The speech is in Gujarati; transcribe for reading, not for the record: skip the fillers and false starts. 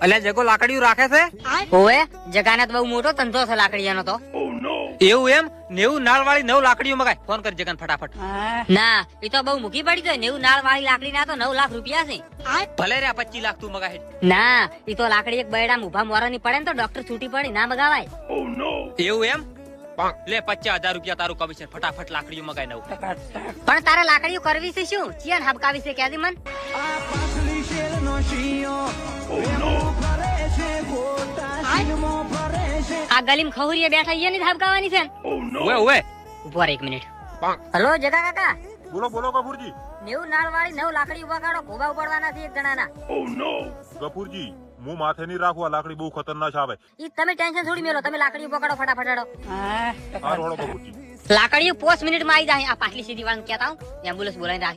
અલ્યા જગો લાકડીયું રાખે છે? ઓએ જગાને તો બહુ મોટો ધંધો છે લાકડીયાનો તો. એવું એમ? 90 નાળ વાળી 9 લાકડીઓ મગાય. ફોન કર જગન ફટાફટ. ના એ તો બહુ મૂકી પડી જાય. 90 નાળ વાળી લાકડી ના તો 9 લાખ રૂપિયા છે. ભલે રે 25 લાખ તું મગાય. ના એ તો લાકડી એક બૈડા ઉભા મોરાની પડે ને તો ડોક્ટર છૂટી પડી ના મગાવાય. એવું એમ? લે 50,000 રૂપિયા તારું કમિશન. ફટાફટ લાકડીઓ મગાય 9. પણ તારે લાકડીઓ કરવી છે શું? ચિયાન હબકાવી છે ક્યાંથી મન? આ ગલીમ ખહુરીએ બેઠા ઈ ની હબકાવાની છે ને? ઓવે ઓવે. ઉભો રે 1 મિનિટ. હલો જગા કાકા. બોલો બોલો ગફુરજી. 90 નાળ વાળી 9 લાકડી ઉભા કાઢો. ગોબા ઉપાડવાના છે એક જણાના. ગફુરજી હું માથે નહીં રાખવા, લાકડી બહુ ખતરનાક આવે. ઈ તમે ટેન્શન થોડી મેલો. તમે લાકડી ઉભા કાઢો ફટાફટ હેડો. હા રોડો ગફુરજી. લાકડીઓ 5 મિનિટ માં આવી જાય. આ પાટલી સીધી વાળા કહેતા હું એમ્બ્યુલન્સ બોલાવી